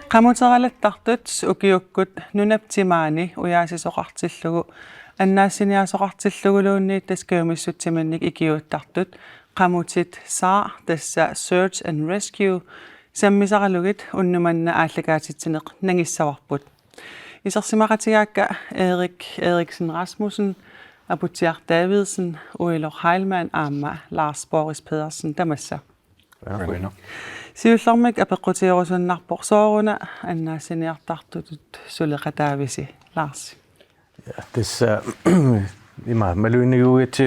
Qamuteralattartut ukiukkut nunaptimaani uyaasisoqartillugu annaassiniasoqartilluguluunniit taskeumissutsimannik ikiuuttartut qamutit saa tassa search and rescue sammisaralugit unnumanna aallakaatitsineq nangissavarput isarsimaqatigaakka Erik Eriksen Rasmussen aputiar Davidsen Uilor Heilmann aamma Lars Boris Pedersen tamassa siullarmik apeqqutiirusunnarporsooruna annaasiniartartutut suleqataavisi Lars. Ja, tässä maluuniguugatsi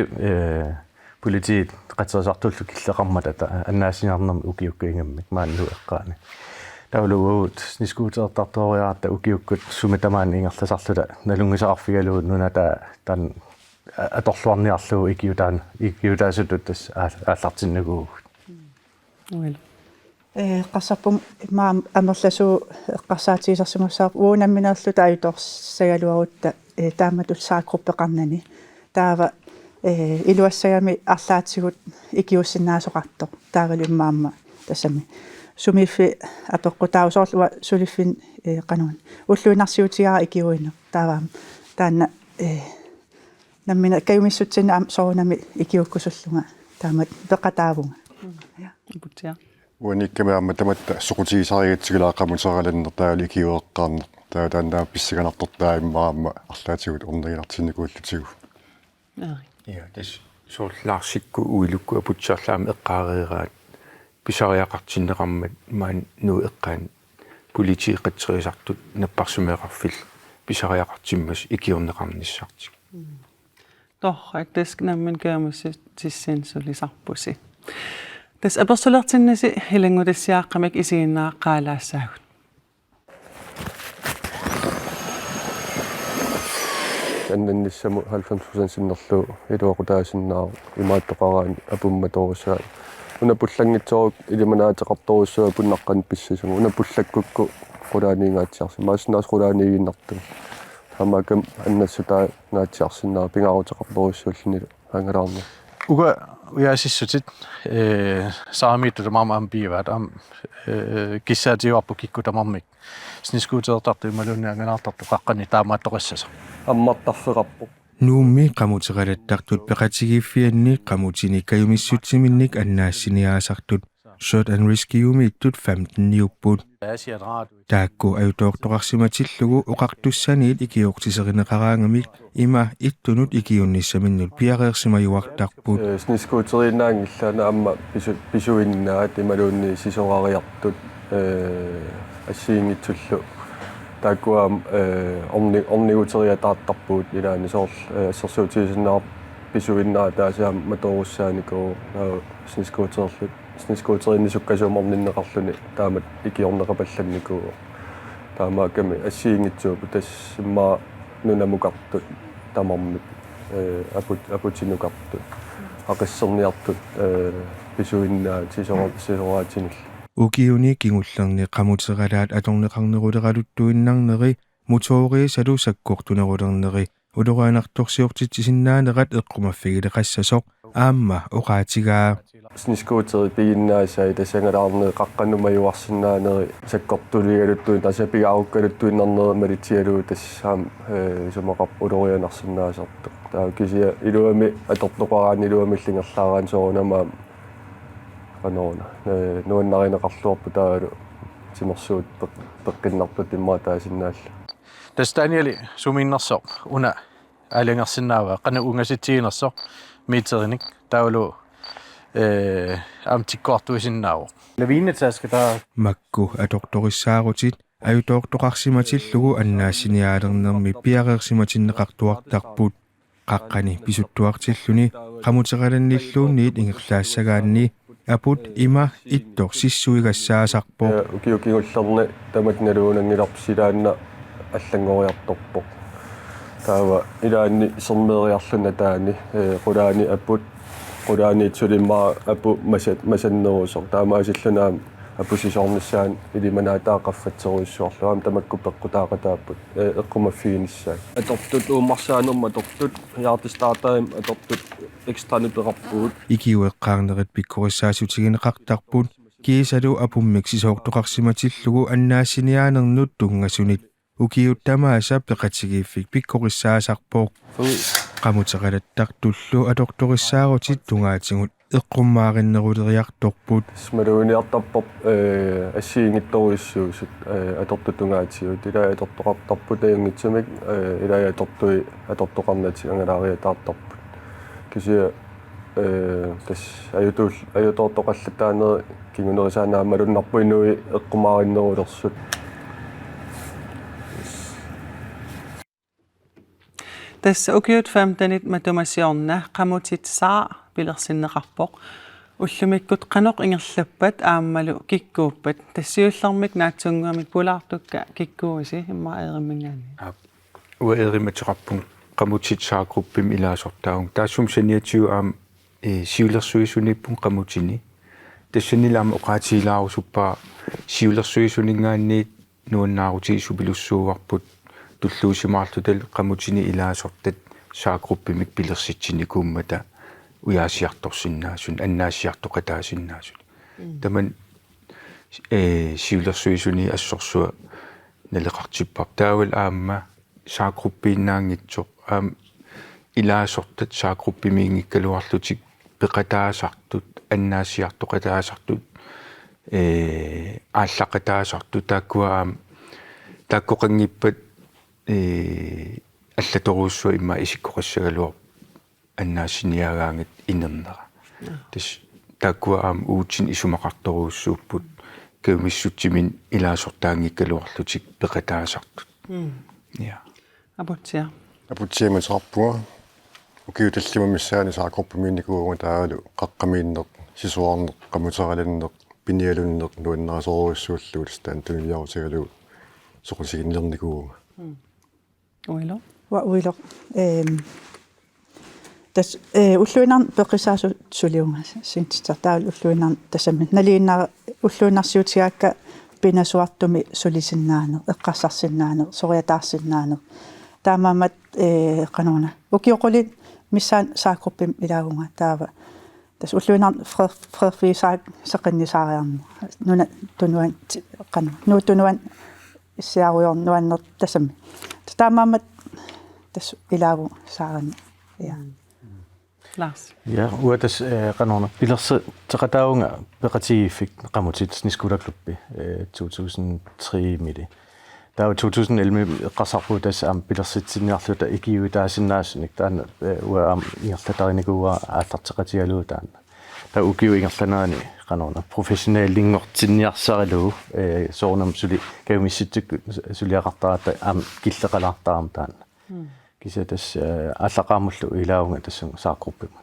politiit qatsasartullu killeqarmatata annaasiniarnermi ukiukkuingammik maanlu eqqaani tauluguut niskuutertartoriaratta ukiukkut sumitamaani ingerlasarluta nalungisaqarfigaluut nunata tan atorluarniarlugu ikiutaasutut tas aallartinnugu Uil. Qassarpum maam amerlasu eqqarsaatiisarsimussaar uunamminerluta ayutorsagaluarutta taammatut saaqruppeqarnani taava iluassagami arlaatigut ikiussinnaasuqartoq taavalummaamma tassami sumiffi apeqqutausoorluwa suliffin qanuun ulluinarsiutigaa ikiuinno taavaam taanna nammina kayumissutsinna soorunami ikiukkusullunga taamat peqataavunga Aputia. Uanikkamaamma tamatta soqutigisarigatsigulaaqamuteralannertaali ikiueqqaarner taataannaa pissaganartortaimmaamma arlaatigut ornerilartinnikuullutigu ja das soorlaarsikku uilukku aputsaarlaami eqqaareeraat pisariaqartinneqarmat maan nuu eqqaan politiiqatseriisartut napparsumeeqarfill pisariaqartimmas ikiorneqarnissartik Torrak tasknammin kaamussissinsulisarpusi tas apersulertinnasi hilangutissiaaqqamik isiinnaaqaalaassaagut annannissamu 90% sinnerlu iluoqutaasinnaa imaattoqaraani apummatorussaa unapullangitsoruk ilimanaateqartorussaa punnaqqan pissisugu unapullakkukku qulaaniingaatsiarsi maasinaas qulaaniiginnartu tamakam annassutaa ngaatsiarsinnaa pingaruteqartorussuullini angalaarni uga uyaasissutit saamiittutamaama ampiivaat am kissaatiuarpu kikkutamarmik sniskuutertartu imalunnianganaartartu qaqqani taamaattoqassasa ammartarferarpu nuummi qamuteralattartut peqatigiffianni qamutini kayumissutsiminnik annaassiniaasartut short and rescue-miittut 15 taakku ajutoortoqarsimatillugu oqartussaniit ikiortiserineqaraangamik ima ittunut ikiunnissaminnut piareersimajuartarput sniskuuteriinnaangillaana amma pisuinnaat imaluunni sisorariartut assiingitsullu taakkuam orniguteriataartarpuut ilaani sorsuutiisinnaar pisuinnaataasiam matorussaaniku sniskuutererlut sniskuuterinnisukkasuumorninneqarluni taamat ikiorneqapallanniku taamaakami assiingitsuupu tassimmaa nunamukartut tamarmik aputinukartut aqisserniartut pisuinnaat sisoraatinnil ukiuni kingullerni qamuteralaat atorneqarneruleralutuinnarneri mutoori salu sakkortunerulerneri ulораанарторсиортитсиннааneqat eqqumaffigileqassasoq aamma oqaatigaa sniskuuteri piginnaasai tasangalaarne qaqqanumajuarsinnaaneri sakkortuligaluttuin tasapigaarukkaluttuinnarneri malitialuu tassaam sumeqarpu ulorianarsinnaasartu taa kisia iluami atortoqaraani iluamillingerlaaraan soorunamaam qanorna nuannarineqarluarpu taalu simersuut peqqinnarput immaataasinnaalla das Danieli suminnersoq una alingersinnaava qana ungasitiinersoq miiterinik taulu amtikkortuisinnaavo laviinataska taa makku atortorissaarutit ajutoortoqarsimatillugu annaassiniaalernermi piareersimatinneqartuartarput qaqqani pisuttuartilluni qamuteralannilluunniit ingerlaassagaanni aput ima ittor sissuigassaasarpo ukiukingullerni tamatnaluunangilarpsilaanna аллангориарторпоқ таава илаанни сермериарлуна таани qulaani apput qulaani tsulimmaa appu masannерусор таамаасиллунаам апусисорнissaан илиманаатаақаффатсеруйссуарлуам тамакку пеққутаақатааппут эққумаффигиниссаа атортут ууммарсаанерма атортут яартистаартаим атортут экстрану пеқарпуут икиуэққаарнерит пиккориссаасутигинеқартарпут киисалу апуммик сисоортоқарсиматиллугу аннаассиниаанернут тунгасунит укиуттамааса пеқатигииффик пиккориссаасарпоо qamutaqalattaqtullu atortoriссаарутит тунгаатигут эққуммаариннерулериарторпут смалуниартарпоп ассиингитторуиссуусут атортутунгаатигут илаа атортоқартарпут аянгитсумик илаа атортуи атортоқарнати ангалаариатаартарпут кисия тас аютоортоқаллатаанери кингунерисаанаамалуннарпуинуи эққумаариннерулерсут tässä ukiut 15 matumasiorna qamutitsaa pilersinneqarpoq ullumikkut qanoq ingerlappat aammalu kikkuuppat tassiullermik naatsunguamik pulaartukka kikkuusi imma erimmingaani uerimatiqarpun qamutitsaaqruppim ilaasortaung taassum saniatiu aam siulersuisunippun qamutini tassanilaam oqaatiilaarusuppaa siulersuisuningaanniit nuannaaruti supilussuuarput tulluusimaarlutal qamutini ilaasortat saaqruppimik pilersitsinikuummata uyaasiartorsinnaasun annaassiartoqataasinnaasut taman siulersuisuni assorsua naleqartippa taawal aamma saaqruppiinnaangitsoq aam ilaasortat saaqruppimiingikkaluarlutik peqataasartut annaassiartoqataasartut ааллақатаасарту тааккуа аам тааккоқангиппат аллаторуussua имма исиккоқассагалуар аннаассиниагаангат инернера тас тааккуа аам уутсин исумақарторуussууппут кеумиссутсимин илаасортаангиккалуарлутик пеқатаасартут я апутсиамасарпуа укиуталлимамиссаани саақорпумиинникуугу таалу қаққамииннеқ сисуарнеқ қамутераланнеқ пиниалуннеқ нуаннерасооруссууллуут стан тунилиарутигалу соқусигиннерникууга uilo уило тас уллуинар пеқисаасу сулиунга синтитартаал уллуинар тасамми налииннара уллуинарсиутигаакка пинасуартуми сулисиннаанер эққарсарсиннаанер сориатаарсиннаанер таамаамат канона укиоқулит миссаан саақруппим илаагунга таава тас уллуинар фрефисаак сеқиннисаариарни нуна тунуан қана нуутунуан иссиаруйорнуаннер тасамми таамаамат тас илаагу саарани я Lars ja uatas qanорна pilerse teqataunga peqatigiiffik qamutit sniskulerklubbi 2003 mili taa 2011 eqqarsarpu tas am pilersitsinniarluta ikiuitaasinnaassunik taana ua am ingerlatarinikkua aallarteqatigaluu taana taa ukiu ingerlanaani qanорна professionaalingortinniarsarilu soornam suli kaumissittuk suliaqartarata am killeqalaartaram taana kisa tas allaqaamullu ilaunga tassun saaqruppima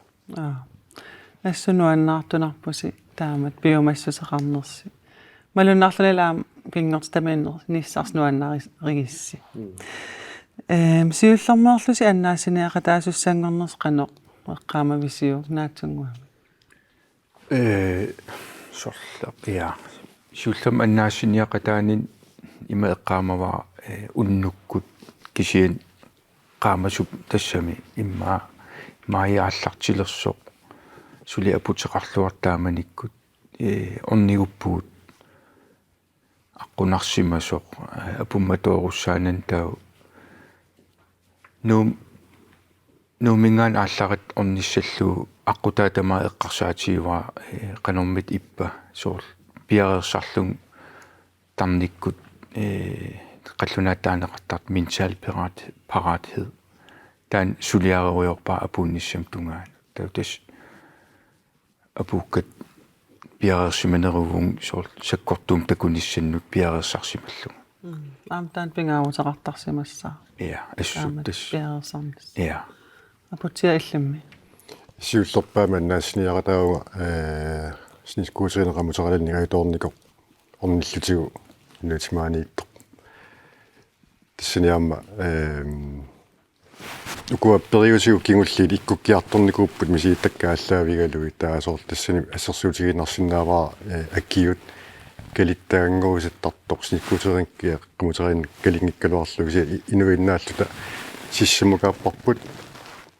нассунуаннаартунарпуси таамат биомассусеқарнерси малуннаарлалаам пингортамииннер ниссарснуаннаригисси сиуллэрмеерлуси аннаассиниақатаасуссангорнерс қано эққаамависиу наатсунгуами сорлап я сиуллам аннаассиниақатаанин има эққаамава уннуккут кисиин qaamasup tassami imma maajaallartilersoq suli aputеқарлуартааманиккут орнигуппуут аққунарсимасоқ апумматооруссаанан тау нумингаан аалларат орниссаллуу аққутаатамаа эққарсаатиива қанормит иппа соорл пиареерсарлун тарниккут qallunaataanеqartart mental parathed tan suliaruyorpa apunnissam tungaan tautas apukkat piareersimaneruvung soort sakkortum takunissannut piareersarsimallung аамтаан пингааутеқартарсимассаа ja assuttas пиареерсарнис ja апутсиа илламми сиуллерпааманнаассиниақатауга снискуусеринеқамутераланнигаиторникоқ орниллутигу нутимааниитто тассиниаама укуа периусиу кингуллит иккуккиарторникууппут мисииттаккааллаавигалуи таасоор тассани ассерсуутигиннарсинааваа аккиут калиттаангууситтартоқ сниккутеринккиа қумутерин калингиккалуарлугси инуиннааллута сиссимукааппарпут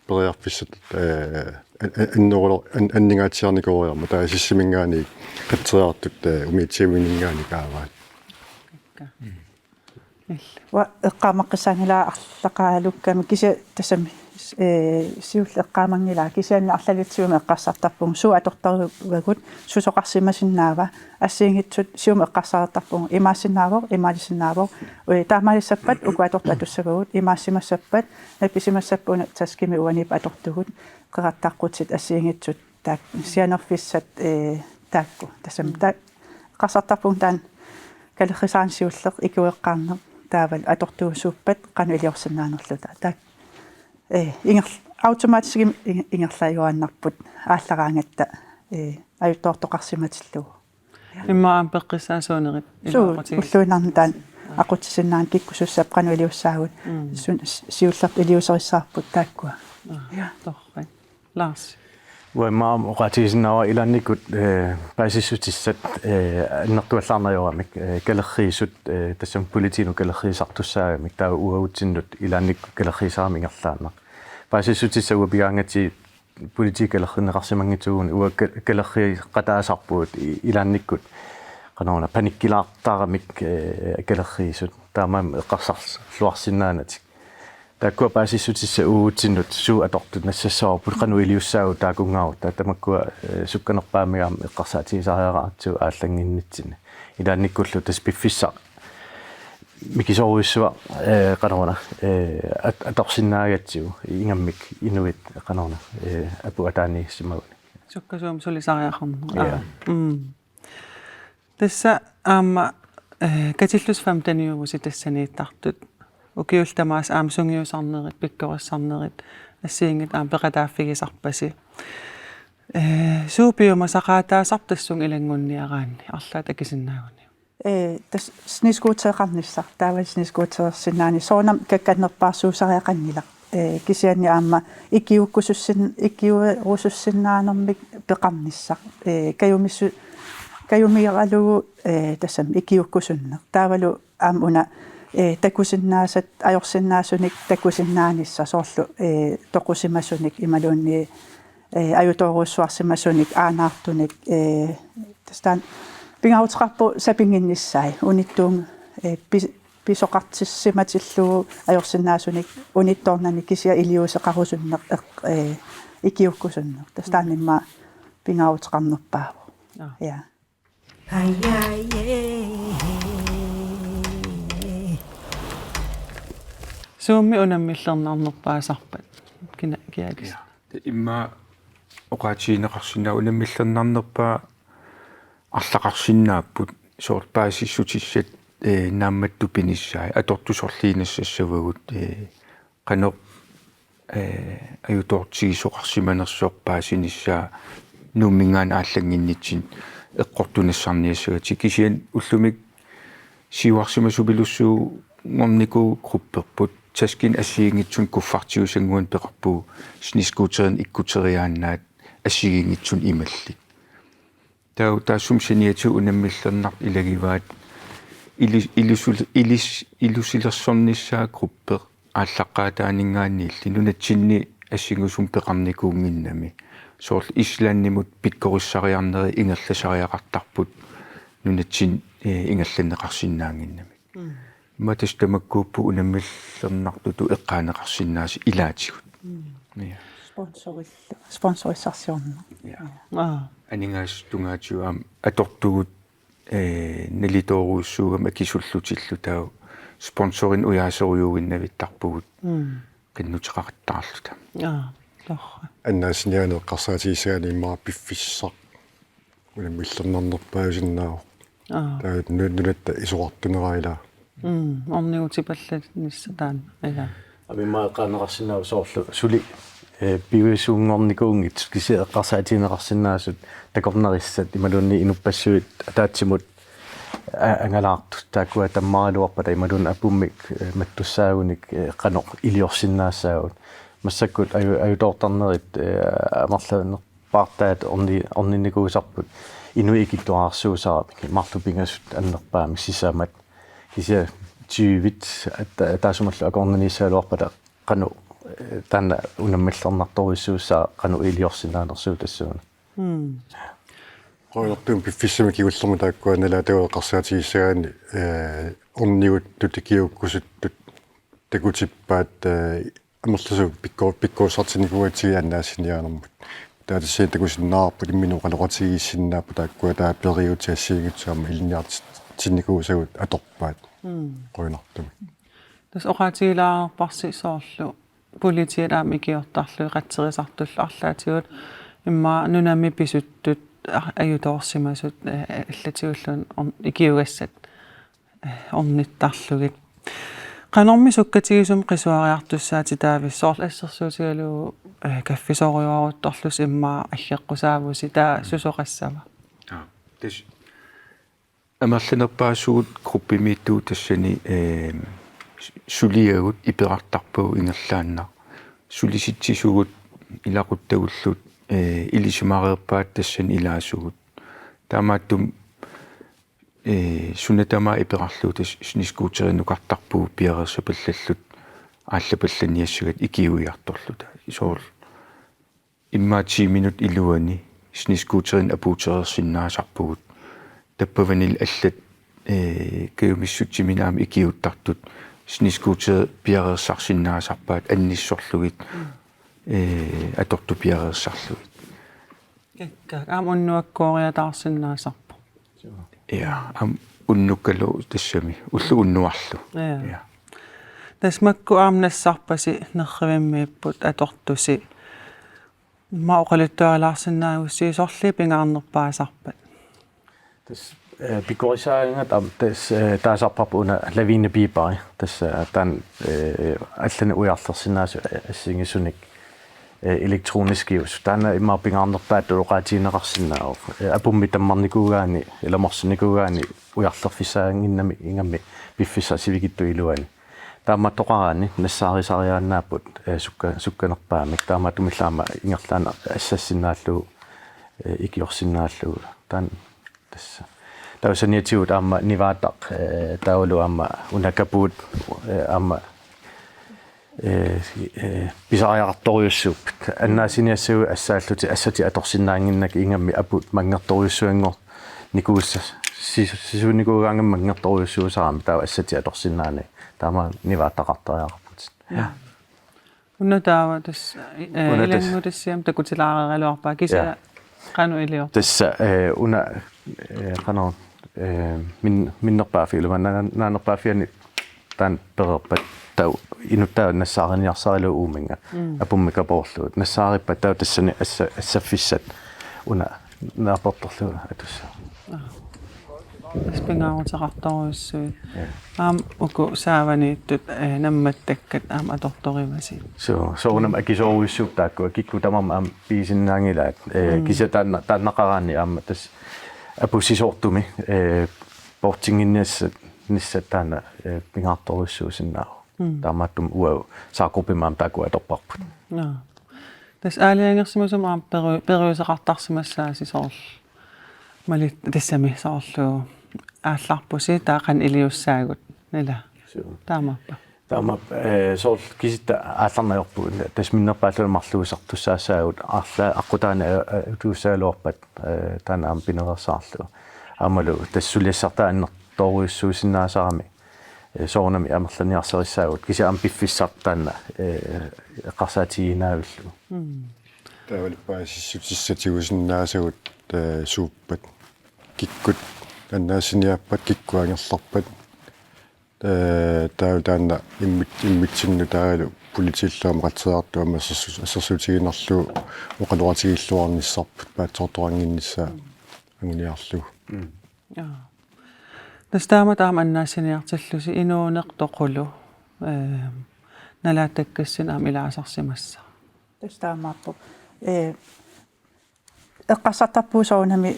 периарфиссат аннерулер аннингаатсиарникориарма таа сиссимингаани қатсериартут умиитсиуинингаани кааваат ва эққамаққисаангилаа арлақаалукками киса тасами сиул эққамангилаа кисаанна арлалитсиума эққарсартарпугу суу аторторугагут сусоқарсимасиннаава ассиингитсут сиума эққарсартарпугу имаассиннаавоо имаалисиннаавоо таамаалиссаппат укуаторта туссагагут имаассимассаппат написимассаппуна таскими уанип атортугут қеқартаққутсит ассиингитсут таак сианерфиссат таакку тасами таа эққарсартарпугу таан калеррисаансиуллеқ икуэққарнеқ таавал атортуусууппат қану илиорсинаанерлута таак ингер автоматически ингерлаюаннарпут ааллараангатта аюттоортоқарсиматиллугу иммаам пеққиссаасуунерит уллуинарна таан ақутсиннаан киккусуссап қану илиуссаагут сиуллерп илиусерissаарпут тааккуа торрит Lars Уаймаам оqatiisinnaава иланникут паасиссутиссат аннертуаллаарнаёрамик калерриисут тассам политину калерриисартуссаагамик таа уаутсиннут иланник калерриисарамингерлааннақ паасиссутиссагу пигаангати политикалерринеқарсимангитсугуни уа калерри қатаасарпуут иланниккут канаона паниккилаартаарамик калерриисут таамаам эққарсарлуарсиннаанатик тааккуа паасиссутисса уутсиннут суу атортут нассассаорпут кану илиуссаагу таакунгаарут тамаккуа сукканерпаамигаам эққарсаатигисариараатсуу ааллангиннитсина илаанниккуллу тас пиффисса микисоруиссуа канаона аторсиннаагатсуу ингаммик инуит канаона апу атаанииссимагуни суккасуум сулисариақарнер тасса аама катиллусфам таниугуси тассанииттартут укиултамаас аамсунгиусарнерит пиккориссарнерит ассиингит аам пеқатааффигисарпаси суупиума сақаатаасартассун илангунниараанни арлаат акисиннаагуни тас снискуутеэқарниссар таавал снискуутеерсинаани соонам какканнерпаарсуусариақаннила кисианни аама икиуруссиннаанермик пеқарниссар каюмиералугу тассам икиуккусуннер таавалу аамуна такусиннаасат ajorsinnaasunik takusinnaanissa soorlu toqusимасуник ималуунни аюторуссуарсимасуник aanаарtunik тастан пингаутерпу сапингиннссай униттуун писоқартиссиматиллугу ajorsinnaasunik унитторнани кисиа илиусеқарусуннеқ икиуккусуннеқ тастааннимма пингаутернерпааву я суумми унаммиллернарнерпаасарпат киагис имма оqatiineqarsinnaa unamмиллернарнерпаа арлақарсиннааппут соорпаасиссутиссат наамматту пиниссаа атортусорлиинассассавагут qanoq аютортигисоқарсиманерсуорпаасиниссаа нууммингаана ааллангиннитсин эққортунассарниассагати кисиан уллумик сиуарсимасупилуссуу ngomniku grupperput taskin assiingitsun kuffartiusangуун peqarpuu sniskuuterin ikkuteriaannaat assiingitsun imallik taassum saniatu unammillernar ilagivaat illusilersornissaa grupper ааллаққаатаанингааниилли нунатсинни ассигусум пеқарникуунгиннами соорл ислааннимут пиккориссариарнери ингерласариақартарпут нунатсин ингалланеқарсиннаангиннами матастамаккууппу унаммиллернартуту эққаанеқарсиннааси илаатигут спонсорисарсиорна анингаас тунгаатиуаам атортугут налиторуussуугам акисуллутиллу таа спонсорин уяасеруйуугиннавиттарпугут qinnuteqaqattaarluta торра аннаасиниаане эққарсаатигисаани иммаа пиффиссақ унаммиллернарнерпаасиннааву таат нунатта исуартунераила орниутипаллат ниссатаан ила абимаа эққаанеқарсиннааву соорлу сули пивисуунгорникуунгит кисе эққарсаатинеқарсинаасут такорнериссат ималуунни инуппассуит атаатсимут ангалаарту таакуа таммааралуарпата ималуун апуммик маттуссаагуник қаноқ илиорсиннаассаагут массаккут аюторторнерит амарлаанер partaat orninikuusarput inuikittuarsuusaarmik marlupingasut annerpaami sisaamat kisia 20 at taasumallu akornaniissaaluarpata qanu tanna unammallarnartorissuussaa qanu iliorsinaanersuu tassuuna qoilertuum piffissami kigullermu taakkuanala taueqarsaatigissaгаани орниут тутикиуккусуттут такутиппаат амерласу пиккуусартиникуатиги аннаасиниаанермут таатассиин такусиннаарпут имминуқалоқатигиссиннааппу тааккуа таа периутиассиигитсуама илниартинникуусагут аторпаат qoinartumi тас оqaатигилаарпарси соорлу политиалаам икиортарлу қатсерисартуллу арлаатигут имма нунами писуттут аюторсимасут аллатигуллун икиугассат орниттарлугит qanорми суккатигисум qisuariartussaati таависсоорл ассерсуутигалуу каффисориуарутторлус имма аллеққусаавуси таа сусоқассава тэс амерланерпаасуут группимииттуу тассани сулиагут иперартарпуу ингерлаанна сулиситсисугут илақуттагуллут илисимареерпаат тассани илаасугут таамааттум сунатама иперарлуу тас снискуутеринукартарпуу пиареерсапаллаллут ааллапалланиассагат икиуиарторлута исоор имма 10 минут илуани снискуутерин апуутерерсиннаасарпугут таппаванил аллат каюмиссутсиминаами икиуттартут снискуутер пиареерсарсиннаасарпаат анниссорлугит аторту пиареерсарлугит кекка амуннуаккоориатаарсиннаасарпу я ам уннуккалу тассами уллу уннуарлу я тасмакку аамнассарпаси нерривиммииппут атортуси маоқалуттуалаарсиннаагуссии сорли пингаарнерпаасарпат тас пикорисаангат ам тас таасарпарпуна лавина пипари тас тан аллана уярлерсинаасу ассигисуник электронискиус тана имма пингаарнерпаат улоqaatiинеқарсинаав апумми таммарникуугаани иламорсиникуугаани уярлерфисаангиннами ингамми пиффиса сивигитту илуани тааматтоқараани нассаарисариааннааппут сукканерпаамик тааматумиллаама ингерлаана ассассинааллу икиорсинааллу тан тасса таусаниатиут аама ниваатақ таулу аама унакапуут аама писариарторюссууппит аннаасиниассагу ассааллути ассати аторсинаангиннак ингамми апут мангерторюссуангор никуусса сисуникуугаангам мангерторюссуусарами таа ассати аторсинаани таама ниваатақартариарпут я уннатаава тас илангутассиам такутилаарералуарпаа киса qanu илиор тасса уна qanor миннерпаафилума наанерпаафиани таан перерпат тау инуттаа нассаариниарсарилу ууминга апуммикапоорлуут нассаариппа тау тассани ассаффиссат уна наапорторлуга атусса спингаарутеқарторуссуи аам уку сааванииттут намматтаккат аам аторторимаси соорнам акисооруиссуп таакку кикку тамам аам пиисиннаангилаат киса тааннақараани аама тас апусисоортуми портингинниассат ниссаттаана пингаарторуссуусиннаа таамааттум уау саакупимаам таакку аторпарпут тас аалиангерсимасум аам периусеқартарсимассааси соорл малит тассами соорлу аалларпуси таақан илиуссаагут нила таамаппа таама соорл кисита аалларнаёрпу тас миннерпааллуна марлуусартуссаассаагут аарла аққутаана утуусаалуарпат таана аам пинерерсаарлу аамалу тассулиассартаа аннерторуиссуусиннаасарами соорнами амерланиарсериссаагут киса аам пиффиссартаана эққарсаатигинаавиллу таавалиппаасиссутиссатигусиннаасагут сууппат киккут аннаасиниаппат киккуангерларпат таавтаанна иммитсинну тааралу политиллаама қатсеартуама ассерсуутигинерлу оқалуатигиллуарниссарпут паатсоорторангиннissaа агуниарлу тастаама таама аннаассиниартиллуси инуунеқтоқулу налааттаккассин аам илаасарсимасса тастаамааппу эққарсартарпуусоорнами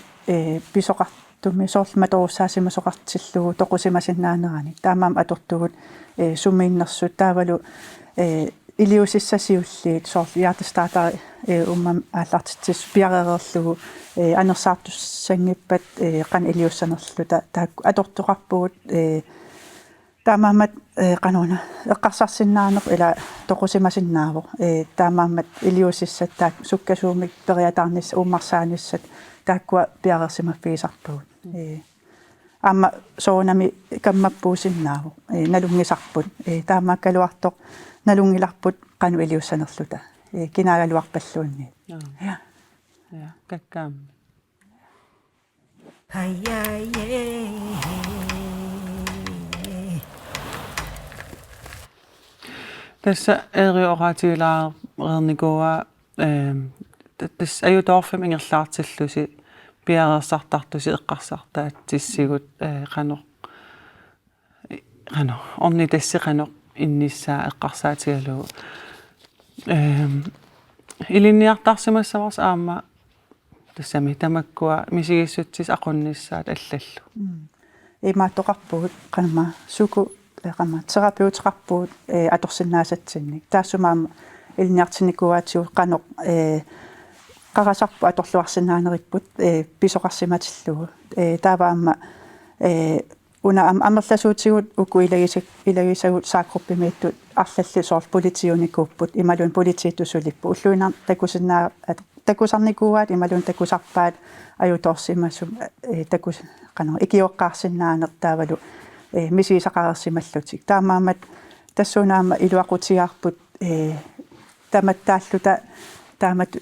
писоқартумми соорлматоруссаасимасоқартиллугу тоқусимасиннаанерани таамаам атортугут сумииннэрсут таавалу iliusissasiulliit soorliartestaata ummam aallartitsis piareerlugu anersaartussangippat qan iliussanerluta taakku atortoqarpugut taamaammat qanuuna eqqarsarsinnaaneq ila toqusimasinnaavo taamaammat iliusissat taak sukkasuumik periatarnis uummarsaanissat taakkua piareersimaffiisarpugut amma soonami kammappuusinnaavu nalungisarput taamaakkaluartoq nalungilarput qanu iliussanerluta kinaagaluarpalluunni ja kakkaam tässä eri oraatiilaareernikuua tässä ajutorfim ingerlaartillusi piareersartartusi eqqarsartaat tissigut qano orni tassi qano innissaa eqqarsaatigalugu ilinniartarsimassavars aamma tassami tamakkua misigissutsis aqunnissaat allallu imaattoqarpugut qanma suku qanma terapeuteqarpugut atorsinnaasatsinnik taassumaama ilniartinikuaatigu qanoq qarasarpu atorluarsinnaaneripput pisoqarsimatillugu taavaamma una ammerlasuutigut uku ilagisagut saaqruppimiittut arlalli soorl politiunikkuupput imalun politiittusulippu ulluinar takusinnaa takusarnikuuaat imalun takusarpaat ajutorsimassum takus qano ikioqqaarsinnaaner taavalu misiisaqarersimallutik taamaammat tassunaama iluaqutiarput tamattaalluta taamat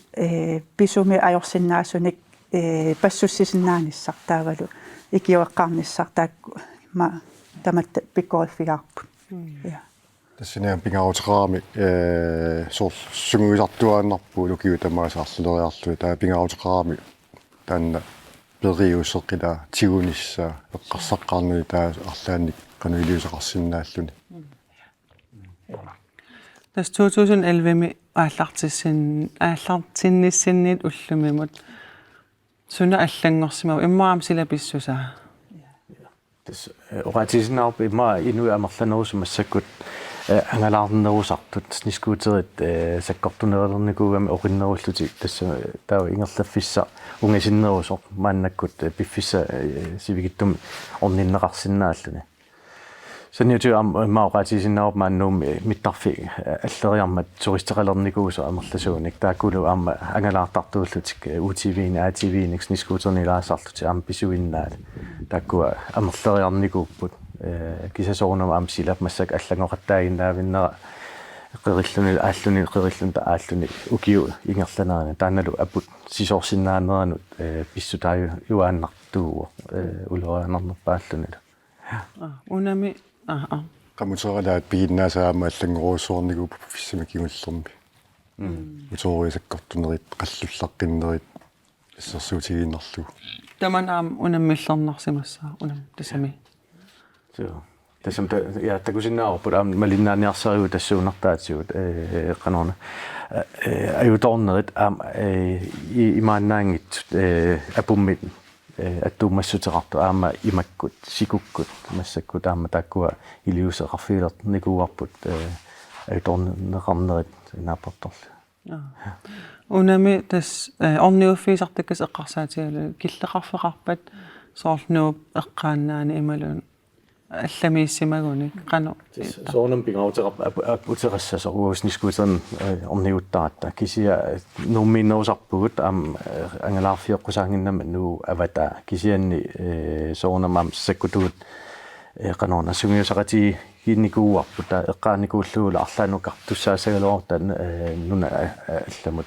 pisumi ajorsinnaasunik passussisinnaanissar taavalu ikioqqaarnissar taakku ma tamat pikkoriffigaarput ja тассинаа пингаутеqaami соор сунгуисартуааннарпу лукиутамаасаарлулериарлуи таа пингаутеqaami таанна периусеққила тигунисса эққарсаққарнуи таа арлаанник кануилиусеқарсиннааллуни tas 2011 ааллартинниссинниит уллумимут суна аллангорсимау иммаам силаписсуsaa tas oraatiisinnaarp imma inui amerlanerusumассаккут ангалаарнерусартут нискуутерит саккортунералерникуугами оқиннеруллути тасса таа ингерлаффисса унгасиннерусоқ мааннаккут пиффисса сивигиттум орниннеқарсинааллуни саниуту имма oraatiisinnaarp мааннуumi миттарфи аллериармат туристеқалерникуусо амерласууник тааккулу аама ангалаартартууллутик UTV-ни ATV-никс нискуутернилаасарлути аама писуиннаат тааккуа амерлериарникууппут кисасоорнама амсилап массак аллагоқаттаагиннаавиннера qerilluni ааллуни qerillunta ааллуни укиу ингерланерана тааналу апут сисоорсиннаанеранут писсутааю юааннартууо улерианернерпааллунила унами qamuteraalaat piginnaasaaama аллангоруссуорникуп фиссими кигуллерми уторисаккортунерит qallullaqqinnerit иссерсуутигиннерлугу таман аам унаммиллернарсимассаа унам тасами Tässä ja takusinnaarput am malinnaaniarsariu tassuunartaatigut qanorna ajutornerit am imaannaangit apummit attuummassuteqartu aama imakkut sikukkut massakkut aama taakkua iliuseqarfiilert nikuuarput ajutorneqarnerit inaaportorlu унами тас орниуффисартаккас эққарсаатигалу киллеқарфеқарпат соорлнууп эққааннаани ималун алламииссимагуни қано соонам пингаутерап апутерассасо ууснискуутern орниуттаратта кисия нумминерусарпугут ам ангалаарфиоққусаангиннама нуу авата кисианни соонамам саккутуут qanорна сунгиусақати кинникууарпута эққааникууллуула арлаанукартуссаасагалуартан нуна алламут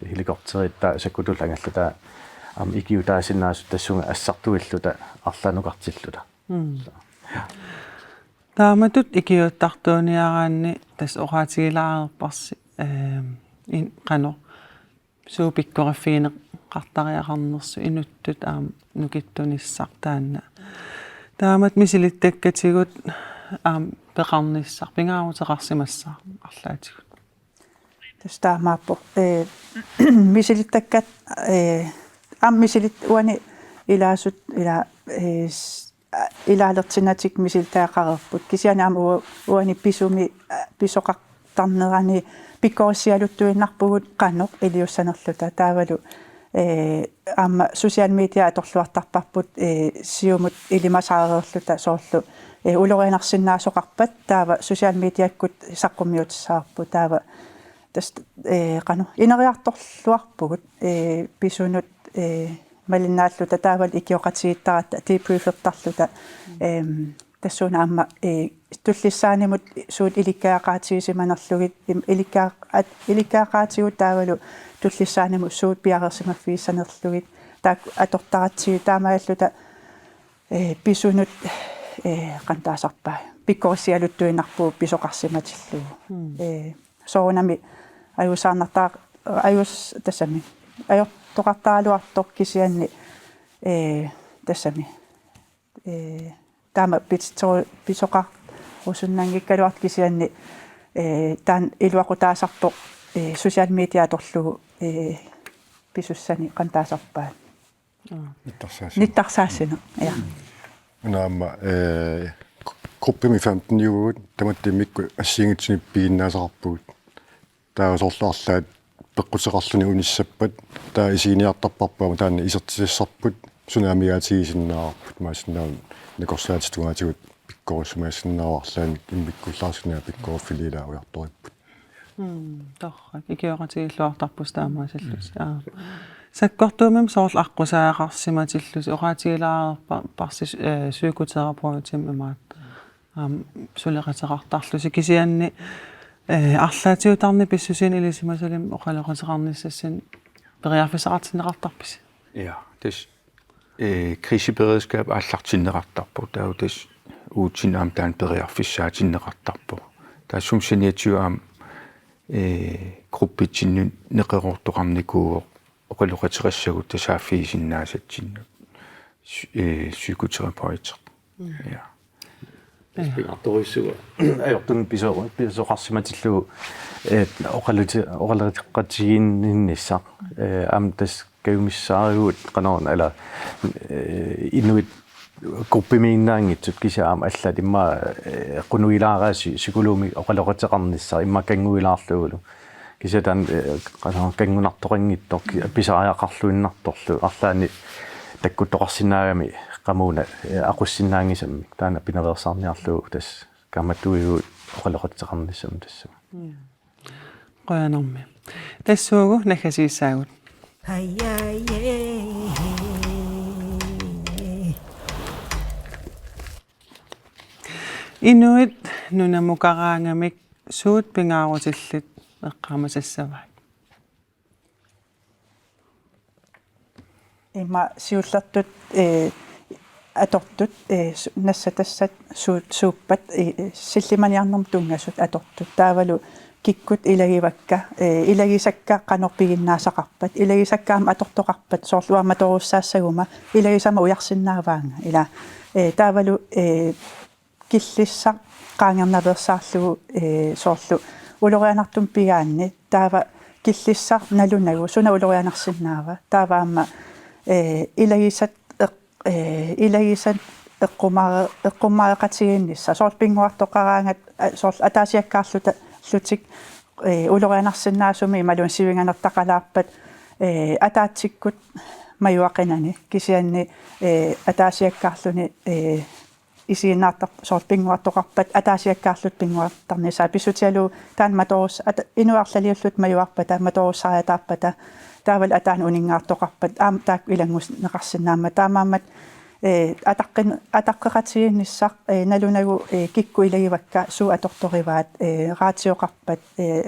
хеликоптеритта саккутул ангаллута ам икиутаасиннаасу тассунга ассартуиллута арлаанукартиллута тааматут икиуттартууниараанни тас oraatigilaarerparsi ин qano суупиккориффиине qартариақарнерсу инуттут аам нукиттунissartaanna таамат мисилиттаккатигут аам пеқарниссар пингаарутеқарсимассаа арлаатигут тас таамааппо мисилиттаккат аам мисилит уани илаасут ила илаалертинатик мисилтаақарерпут кисианаама уани писуми писоқақ тарнерани пиккорсиалуттуиннарпугут qannoq илиуссанерлута таавалу аама социал медиа аторлуартарпарпут сиумут илимасаареерлута соорлу улорианарсиннаасоқарпат таава социал медиаккут саққумиутиссаарпу таава тас qanu инериарторлуарпугут писунут малиннааллута таавал икиоқатигиттарата дебрифертарлута тассуна аама туллиссаанимут суут иликкаақаатигисиманерлугит иликкаақаатигут таавалу туллиссаанимут суут пиарерсимаффииссанерлугит таак атортаратсиу таамааллута писунут qantaasarpaa pikkorsialuttuinarpuu pisoqarsimatilluu soonami ajussaarnartaa ajus tassami ajortoqartaaluartoq kisianni tassami taama pisoqa usunnangikkaluart kisianni taan iluaqutaasarpoq social media torlugu pisussani qantaasarpaa nittarsaasinu ja наама группими 15 юут таматтиммикку ассигитсини пигиннаасарпугут таасоорлаарлаат пеққутеқарлуни униссаппат таа исигиниартарпарпаама таана исертисассарпут сунаамигаатигисиннаарпут маасиннаун накорсаатистугаатигут пиккорисумаассиннааварлаани иммиккуллаарсинаа пиккорфилилаауярториппут торра икиоқатигиллуартарпус таамаасаллус саккортуумим соорл аққусаақарсиматиллус оqaатигилаарпа парсис сюкутерапоутим имаат сулеқатеқартарлуси кисианни арлаатиутарни писсусин илисимасалим оқалоқатеқарниссассин периарфисақартиннеқартарпис ja тас крисиberedskab ааллартиннеқартарпу таа тас уутсинаам таан периарфиссаатиннеқартарпу таа сумсиниатиуаам группитсиннун неқеруортоқарникуу оқалоқатеқассагут тасааффигисиннаасатсинну сюкутерапоутер ja пиарториссуга аёртун писоқарсиматиллугу оқалеқатигиннисса ам тас каюмиссаариуут канаорна ала инуит группимииннаангитсут кисаам аллат имма қунуилаарааси сикулууми оқалоқатеқарнisса имма кангуилаарлугулу кисатан канаор кангунартоқингиттор писариақарлуиннарторлу арлаани таккуттоқарсинаагами qamuna aqussinnaangisam taana pinaversaarniarlugu tas kammattuigu oqaloqatteqarnissam tassu qoyanormi tassuugu nakasiissaagut inuit nunamukaraangamik suut pingaarutillit eqqaamasassavaat има сиуллертут атортут нассатассат сууппат силлиманиарнэрм тунгасут атортут таавалу киккут илагивакка илагисакка канорпигиннаасақарпат илагисаккаама атортоқарпат соорлуама торуссаассагума илагисама уярсиннааваанга ила таавалу киллиссақ qaangernaversaarlugu soorlu ulorianartum pigaanni taava killissar nalunagu suna ulorianarsinnaava taavaamma ilagisat eqqumaareqatiginnissa soorpinguartoqaraangat soorl ataasiakkaarluta lutik ulorianarsinnaasumi imalun sivinganertaqalaarpat ataatsikkut majuaqinani kisianni ataasiakkaarluni isiinnaartar soorpinguartoqarpat ataasiakkaarlut pinguartarnisaa pisutialu taan matoos inuarlaliullut majuarpata matoossariataarpata taaval ataan uningaartoqarpat aam taak ilangus neqarsinnaamma taamaammat ataqqeqatiginnissaq nalunagu kikku ilagivakka suu atortorivaat raatioqarpat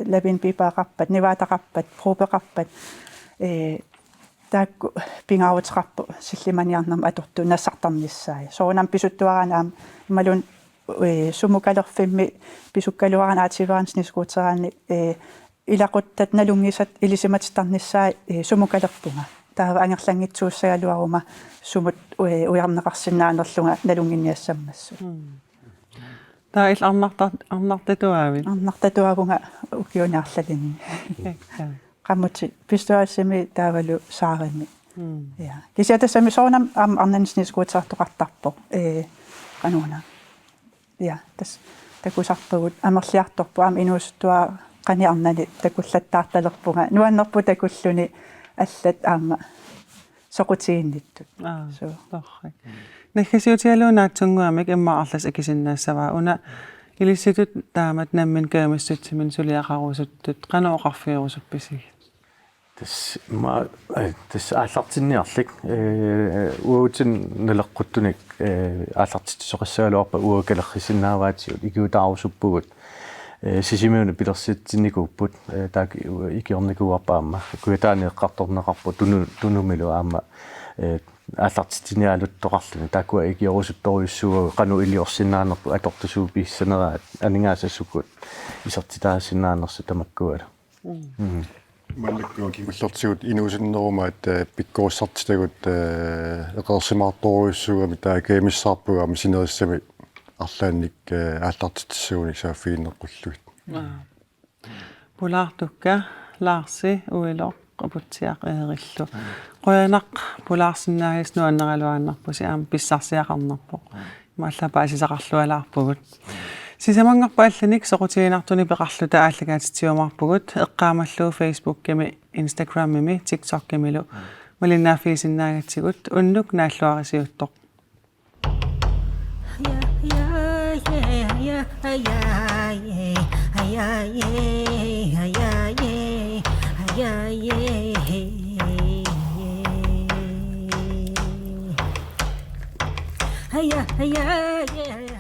labin pipaaqarpat nivaataqarpat pruupeqarpat taakku pingaavutqarpu sillimaniarnam atortu nassartarnissaai soonam pisuttuaranaam malun sumukalerfimmi pisukkaluaran aativaarniskuuteraani ilaquttat nalungisat ilisimatistarnissaai sumukalerpunga taava angerlangitsuussagaluaruma sumut ujarneqarsinnaanerlunga nalunginniassammassu taa il arnartatuaavit arnartatuavunga ukiunaarlalini qammuti pistuassimi taavalu saarimi ja kisiatassami soonam arnanisniskuuterartoqartarpo qanuuna ja tas такусарпагут амерлиарторпу аама инуустуа qaniarnani takullattaartalerpunga nuannerpu takulluni аллат аама соқутигинниттут so torrik наггасиутиалуунаатсунгуамик иммаарлас акисиннаассаваа уна илисситут таамат наммин каамассутсимин сулиақарусуттут канаоқарфиорусупписиг тас ааллартинниарлик уутин налеққуттуник ааллартитсоқассагалуарпа уакалеррисиннааваатиут игиутаарусуппугут сисимиуна пилерситсинникууппут таак икиорникуарпаама куятааниэққарторнеқарпу тунумилу аама ааллартитсиниалуттоқарлуни таакуа икиорусутторюссуа қану илиорсиннаанерпу атортусуу писсанераат анигаасассукут исертитаассиннаанерсу тамаккуала маллаккуа кигуллертигут инуусиннерума пиккооссартитагут эқерсимаарторюссугами таа кемиссаарпугаами синериссами арлаанник ааллартитсууник сааффигиннеққуллуит пулаартукка лаарси уилоқ qaputiaq eerillu qoyanaq pulaarsinnaagiis nuanneralуааннарпуси аама писсарсиақарнарпоq мааллапаасисақарлуалаарпугут сисамангарпа алланик соқутигинартуни пеқарлута ааллагаатитсиумарпугут эққаамаллуу Facebook кими Instagram мими TikTok кимилу малиннааффисиннаагатсигут уннук нааллуарисиуттоқ yeah.